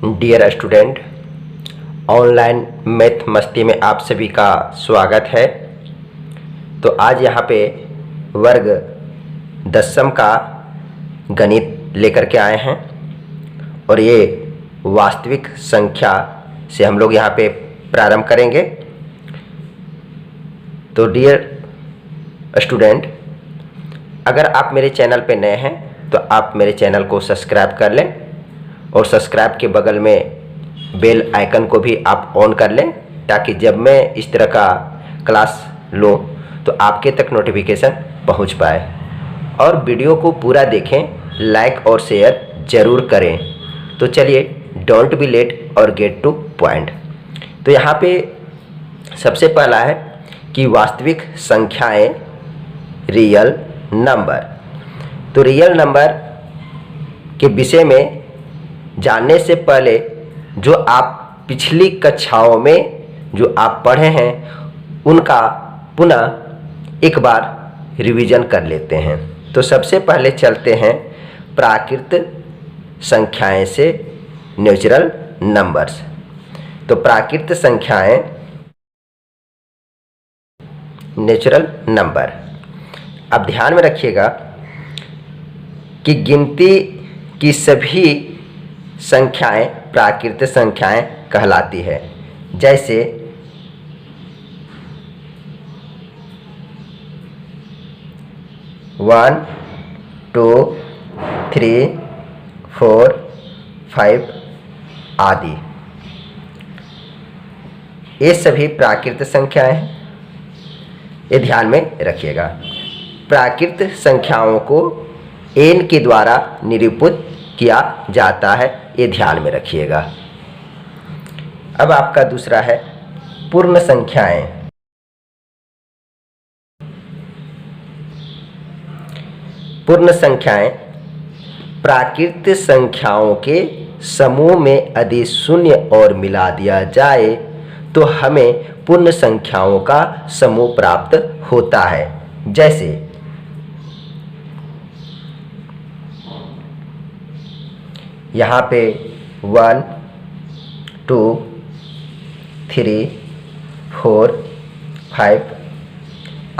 Dear student, online math मस्ती में आप सभी का स्वागत है। तो आज यहाँ पे वर्ग 10वीं का गणित लेकर के आए हैं और ये वास्तविक संख्या से हम लोग यहाँ पे प्रारंभ करेंगे। तो डियर स्टूडेंट, अगर आप मेरे चैनल पे नए हैं तो आप मेरे चैनल को सब्सक्राइब कर लें और सब्सक्राइब के बगल में बेल आइकन को भी आप ऑन कर लें, ताकि जब मैं इस तरह का क्लास लूँ तो आपके तक नोटिफिकेशन पहुंच पाए। और वीडियो को पूरा देखें, लाइक और शेयर ज़रूर करें। तो चलिए, डोंट बी लेट और गेट टू पॉइंट। तो यहाँ पे सबसे पहला है कि वास्तविक संख्याएं, रियल नंबर। तो रियल नंबर के विषय में जानने से पहले जो आप पिछली कक्षाओं में जो आप पढ़े हैं उनका पुनः एक बार रिवीजन कर लेते हैं। तो सबसे पहले चलते हैं प्राकृत संख्याएं से नेचुरल नंबर्स। तो प्राकृत संख्याएं, नेचुरल नंबर। अब ध्यान में रखिएगा कि गिनती की सभी संख्याएं प्राकृत संख्याएं कहलाती है। जैसे 1, 2, 3, 4, 5 आदि, ये सभी प्राकृत संख्याएं हैं। ये ध्यान में रखिएगा। प्राकृत संख्याओं को n के द्वारा निरूपित किया जाता है, ये ध्यान में रखिएगा। अब आपका दूसरा है पूर्ण संख्याएं। पूर्ण संख्याएं प्राकृत संख्याओं के समूह में यदि शून्य और मिला दिया जाए तो हमें पूर्ण संख्याओं का समूह प्राप्त होता है। जैसे यहाँ पे 1, 2, 3, 4, 5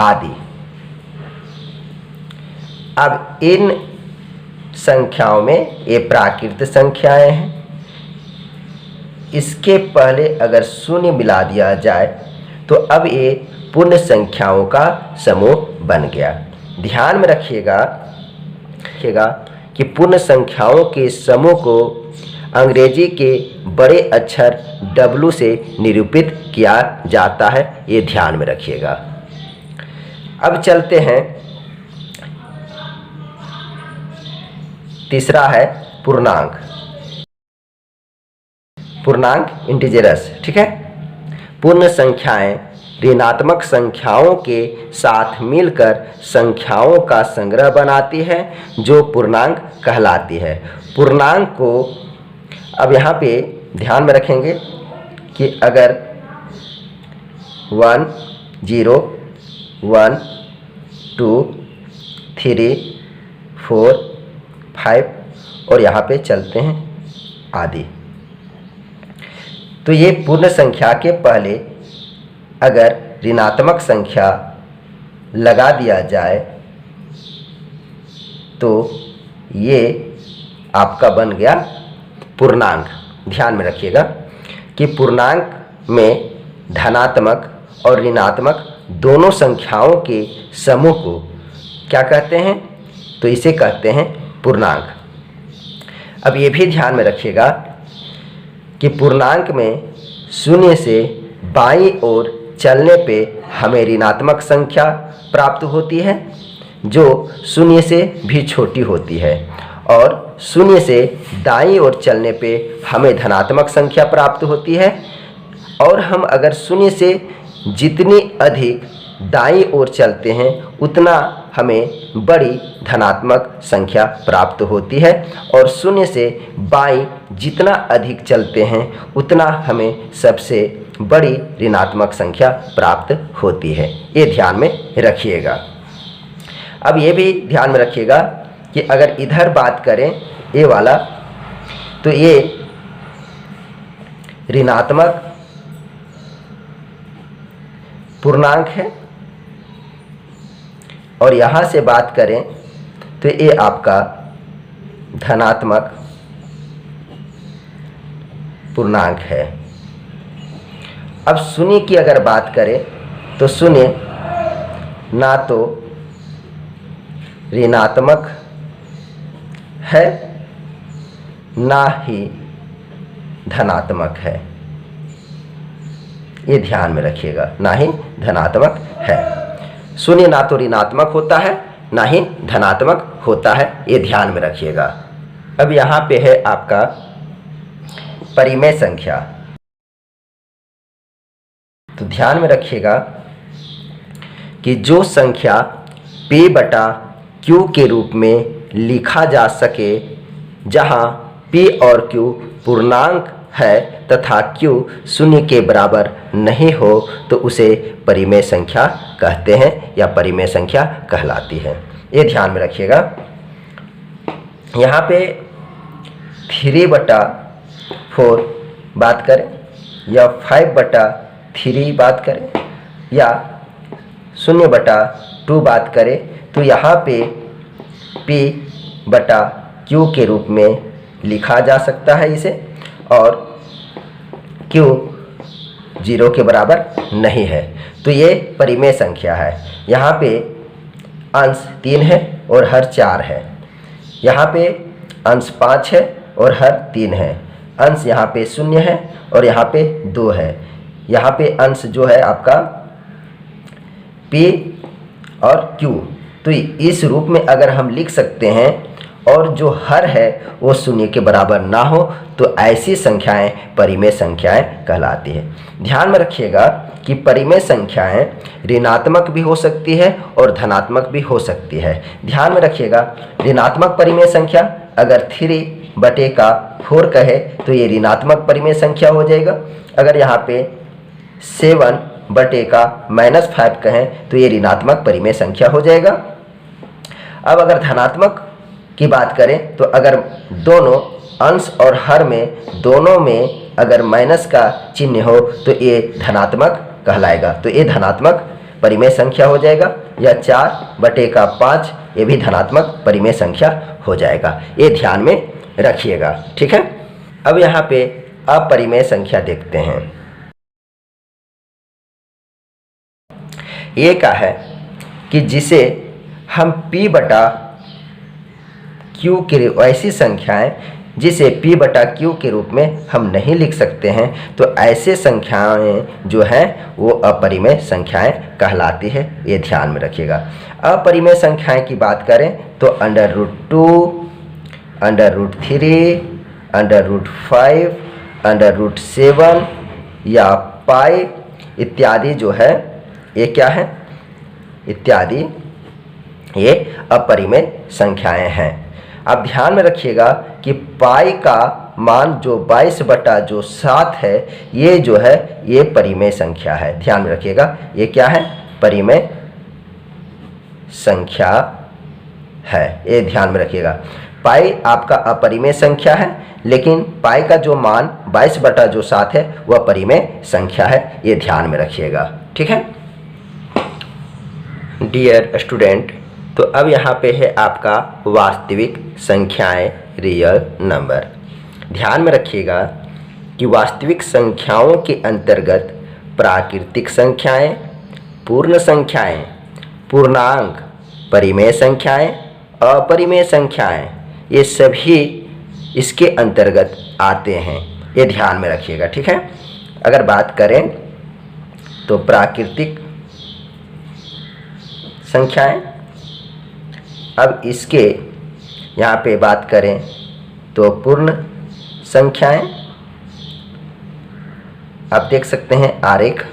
आदि। अब इन संख्याओं में ये प्राकृत संख्याएं हैं, इसके पहले अगर शून्य मिला दिया जाए तो अब ये पूर्ण संख्याओं का समूह बन गया। ध्यान में रखिएगा कि पूर्ण संख्याओं के समूह को अंग्रेजी के बड़े अक्षर W से निरूपित किया जाता है, ये ध्यान में रखिएगा। अब चलते हैं, तीसरा है पूर्णांक। पूर्णांक इंटीजरस, ठीक है। पूर्ण संख्याएं ऋणात्मक संख्याओं के साथ मिलकर संख्याओं का संग्रह बनाती है, जो पूर्णांक कहलाती है। पूर्णांक को अब यहाँ पे ध्यान में रखेंगे कि अगर 1, 0, 1, 2, 3, 4, 5 और यहाँ पे चलते हैं आदि। तो ये पूर्ण संख्या के पहले अगर ऋणात्मक संख्या लगा दिया जाए तो ये आपका बन गया पूर्णांक। ध्यान में रखिएगा कि पूर्णांक में धनात्मक और ऋणात्मक दोनों संख्याओं के समूह को क्या कहते हैं? तो इसे कहते हैं पूर्णांक। अब ये भी ध्यान में रखिएगा कि पूर्णांक में शून्य से बाईं ओर चलने पे हमें ऋणात्मक संख्या प्राप्त होती है, जो शून्य से भी छोटी होती है, और शून्य से दाईं ओर चलने पे हमें धनात्मक संख्या प्राप्त होती है। और हम अगर शून्य से जितनी अधिक दाईं ओर चलते हैं उतना हमें बड़ी धनात्मक संख्या प्राप्त होती है, और शून्य से बाईं जितना अधिक चलते हैं उतना हमें सबसे बड़ी ऋणात्मक संख्या प्राप्त होती है। ये ध्यान में रखिएगा। अब ये भी ध्यान में रखिएगा कि अगर इधर बात करें ये वाला, तो ये ऋणात्मक पूर्णांक है, और यहाँ से बात करें तो ये आपका धनात्मक पूर्णांक है। अब शून्य की अगर बात करें तो शून्य ना तो ऋणात्मक है ना ही धनात्मक है, ये ध्यान में रखिएगा, ना ही धनात्मक है। शून्य ना तो ऋणात्मक होता है ना ही धनात्मक होता है, ये ध्यान में रखिएगा। अब यहाँ पे है आपका परिमेय संख्या। तो ध्यान में रखिएगा कि जो संख्या p बटा q के रूप में लिखा जा सके, जहाँ p और q पूर्णांक है तथा q शून्य के बराबर नहीं हो, तो उसे परिमेय संख्या कहते हैं या परिमेय संख्या कहलाती है। ये ध्यान में रखिएगा। यहाँ पे 3/4 बात करें या 5/3 बात करें या 0/2 बात करें, तो यहाँ पे p बटा q के रूप में लिखा जा सकता है इसे, और q 0 के बराबर नहीं है, तो ये परिमेय संख्या है। यहाँ पे अंश 3 है और हर 4 है, यहाँ पे अंश 5 है और हर 3 है, अंश यहाँ पे 0 है और यहाँ पे 2 है। यहाँ पे अंश जो है आपका p और q, तो इस रूप में अगर हम लिख सकते हैं, और जो हर है वो 0 के बराबर ना हो, तो ऐसी संख्याएं परिमेय संख्याएं कहलाती है। ध्यान में रखिएगा कि परिमेय संख्याएं ऋणात्मक भी हो सकती है और धनात्मक भी हो सकती है। ध्यान में रखिएगा, ऋणात्मक परिमेय संख्या अगर 3/4 कहे तो ये ऋणात्मक परिमेय संख्या हो जाएगा। अगर यहाँ पे 7/-5 कहें तो ये ऋणात्मक परिमेय संख्या हो जाएगा। अब अगर धनात्मक की बात करें तो अगर दोनों अंश और हर में दोनों में अगर माइनस का चिन्ह हो तो ये धनात्मक कहलाएगा, तो ये धनात्मक परिमेय संख्या हो जाएगा। या 4/5 ये भी धनात्मक परिमेय संख्या हो जाएगा, ये ध्यान में रखिएगा। ठीक है। अब यहाँ पे अपरिमेय संख्या देखते हैं। ये क्या है कि जिसे हम p बटा q के ऐसी संख्याएं जिसे p बटा q के रूप में हम नहीं लिख सकते हैं, तो ऐसे संख्याएं जो हैं वो अपरिमेय संख्याएं कहलाती है, ये ध्यान में रखिएगा। अपरिमेय संख्याएं की बात करें तो √2, √3, √5, √7 या पाई इत्यादि जो है ये क्या है, इत्यादि ये अपरिमेय संख्याएं हैं। अब ध्यान में रखिएगा कि पाई का मान जो 22/7 है, ये जो है ये परिमेय संख्या है। ध्यान में रखिएगा, ये क्या है, परिमेय संख्या है, ये ध्यान में रखिएगा। पाई आपका अपरिमेय संख्या है, लेकिन पाई का जो मान 22/7 है वह परिमेय संख्या है, ये ध्यान में रखिएगा। ठीक है डियर स्टूडेंट, तो अब यहाँ पे है आपका वास्तविक संख्याएं, रियल नंबर। ध्यान में रखिएगा कि वास्तविक संख्याओं के अंतर्गत प्राकृतिक संख्याएं, पूर्ण संख्याएं, पूर्णांक, परिमेय संख्याएं, अपरिमेय संख्याएं, ये सभी इसके अंतर्गत आते हैं, ये ध्यान में रखिएगा। ठीक है। अगर बात करें तो प्राकृतिक संख्याएं, अब इसके यहाँ पे बात करें तो पूर्ण संख्याएं, आप देख सकते हैं आरेख।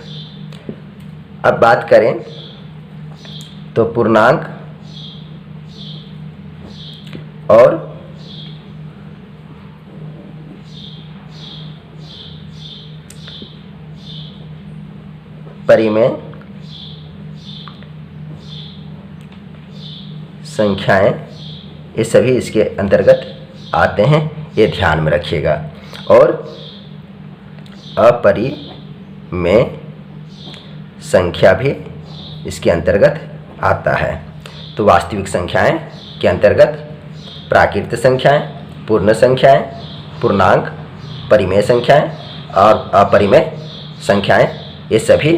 अब बात करें तो पूर्णांक और परिमेय संख्याएं, ये सभी इसके अंतर्गत आते हैं, ये ध्यान में रखिएगा। और अपरिमेय संख्या भी इसके अंतर्गत आता है। तो वास्तविक संख्याएं के अंतर्गत प्राकृत संख्याएं, पूर्ण संख्याएं, पूर्णांक, परिमेय संख्याएं और अपरिमेय संख्याएं, ये सभी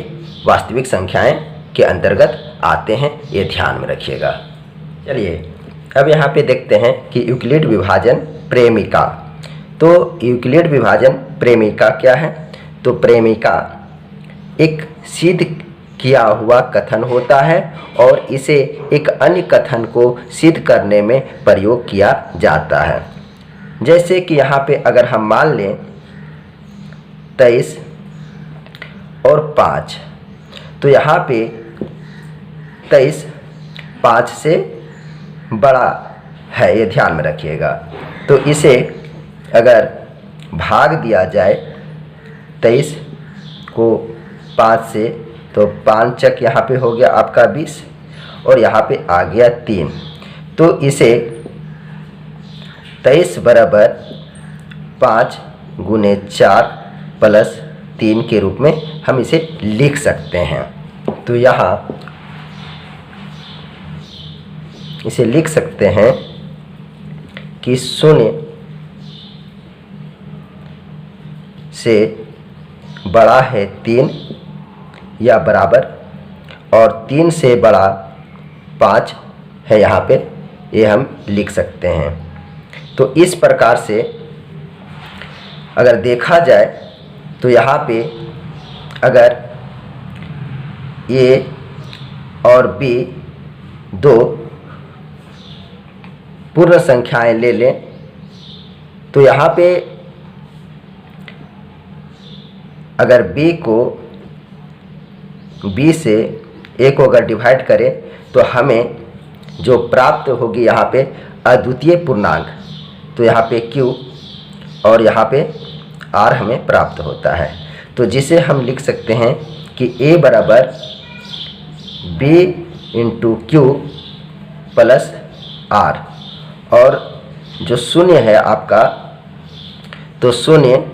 वास्तविक संख्याएं के अंतर्गत आते हैं, ये ध्यान में रखिएगा। चलिए अब यहाँ पे देखते हैं कि यूक्लिड विभाजन प्रेमिका। तो यूक्लिड विभाजन प्रेमिका क्या है? तो प्रेमिका एक सिद्ध किया हुआ कथन होता है और इसे एक अन्य कथन को सिद्ध करने में प्रयोग किया जाता है। जैसे कि यहाँ पे अगर हम मान लें 23 और 5, तो यहाँ पे 23 5 से बड़ा है, ये ध्यान में रखिएगा। तो इसे अगर भाग दिया जाए 23 को 5 से, तो 5 चक यहाँ पे हो गया आपका 20 और यहाँ पे आ गया 3। तो इसे 23 बराबर 5 गुने 4 प्लस 3 के रूप में हम इसे लिख सकते हैं। तो यहाँ इसे लिख सकते हैं कि 0 से बड़ा है 3 या बराबर और 3 से बड़ा 5 है, यहाँ पे ये हम लिख सकते हैं। तो इस प्रकार से अगर देखा जाए तो यहाँ पे अगर ए और बी दो पूर्ण संख्याएं ले लें, तो यहाँ पे अगर b को b से a को अगर डिवाइड करें तो हमें जो प्राप्त होगी यहाँ पे अद्वितीय पूर्णांक, तो यहाँ पे q और यहाँ पे r हमें प्राप्त होता है। तो जिसे हम लिख सकते हैं कि a बराबर b into Q plus r, और जो शून्य है आपका, तो शून्य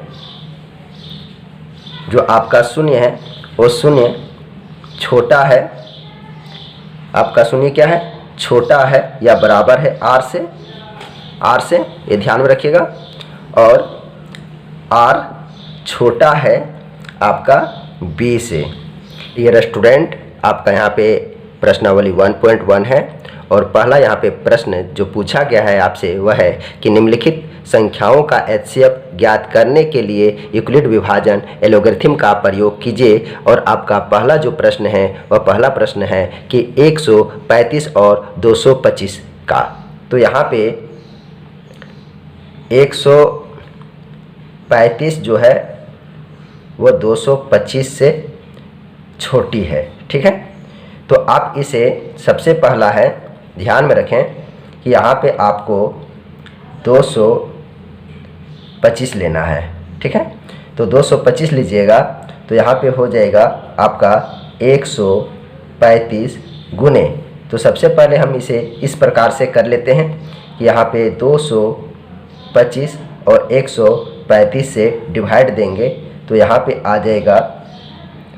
जो आपका शून्य है वो शून्य छोटा है, आपका शून्य क्या है? छोटा है या बराबर है r से, ये ध्यान में रखिएगा। और r छोटा है आपका b से। ये स्टूडेंट आपका यहाँ पे प्रश्नावली 1.1 है और पहला यहाँ पे प्रश्न जो पूछा गया है आपसे वह है कि निम्नलिखित संख्याओं का एचसीएफ ज्ञात करने के लिए यूक्लिड विभाजन एलोगरिथम का प्रयोग कीजिए। और आपका पहला जो प्रश्न है वह पहला प्रश्न है कि 135 और 225 का। तो यहाँ पे 135 जो है वो 225 से छोटी है, ठीक है। तो आप इसे सबसे पहला है ध्यान में रखें कि यहाँ पे आपको 225 लेना है, ठीक है। तो 225 लीजिएगा तो यहाँ पे हो जाएगा आपका 135 गुने, तो सबसे पहले हम इसे इस प्रकार से कर लेते हैं कि यहाँ पे 225 और 135 से डिवाइड देंगे तो यहाँ पे आ जाएगा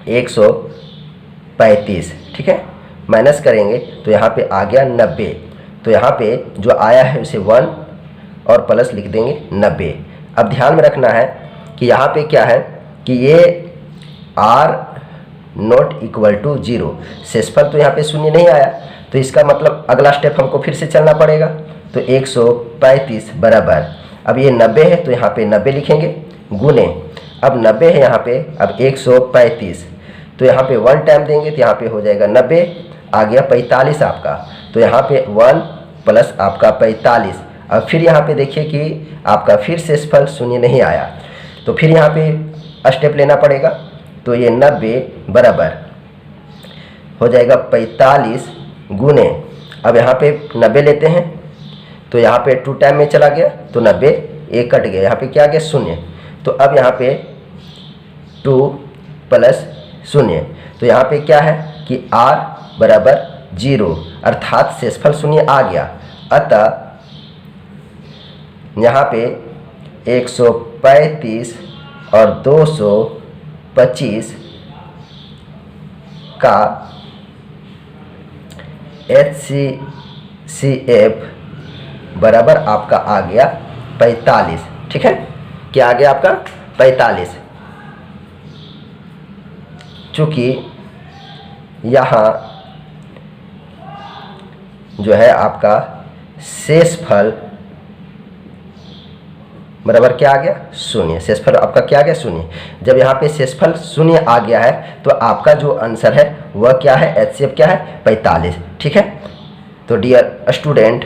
135, ठीक है। माइनस करेंगे तो यहाँ पे आ गया 90, तो यहाँ पे जो आया है उसे 1 और प्लस लिख देंगे 90। अब ध्यान में रखना है कि यहाँ पे क्या है कि ये r नॉट इक्वल टू 0, शेषफल तो यहाँ पे शून्य नहीं आया, तो इसका मतलब अगला स्टेप हमको फिर से चलना पड़ेगा। तो 135 बराबर, अब ये 90 है तो यहाँ पे 90 लिखेंगे गुने, अब 90 है यहाँ पे, अब 135 तो यहाँ पे 1 टाइम देंगे तो यहाँ पे हो जाएगा 90, आ गया 45 आपका, तो यहाँ पे 1 प्लस आपका 45। अब फिर यहाँ पे देखिए कि आपका फिर शेषफल शून्य नहीं आया, तो फिर यहाँ पे स्टेप लेना पड़ेगा। तो ये 90 बराबर हो जाएगा 45 गुने, अब यहाँ पे 90 लेते हैं तो यहाँ पे 2 टाइम में चला गया तो 90 एक कट गया, यहाँ पे क्या आ गया 0। तो अब यहाँ पे 2 प्लस 0, तो यहाँ पे क्या है कि r बराबर 0 अर्थात शेषफल शून्य आ गया। अतः यहाँ पे 135 और 225 25 का HCF बराबर आपका आ गया 45। ठीक है, क्या आ गया आपका 45। चूँकि यहाँ जो है आपका शेषफल बराबर क्या आ गया 0। शेषफल आपका क्या आ गया 0। जब यहाँ पे शेषफल 0 आ गया है तो आपका जो आंसर है वह क्या है, HCF क्या है 45। ठीक है, तो डियर स्टूडेंट,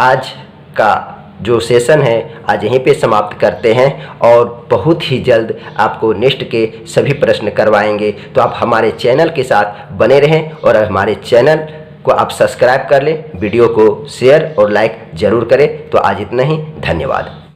आज का जो सेशन है आज यहीं पे समाप्त करते हैं और बहुत ही जल्द आपको नेक्स्ट के सभी प्रश्न करवाएंगे। तो आप हमारे चैनल के साथ बने रहें और हमारे चैनल को आप सब्सक्राइब कर लें, वीडियो को शेयर और लाइक ज़रूर करें। तो आज इतना ही, धन्यवाद।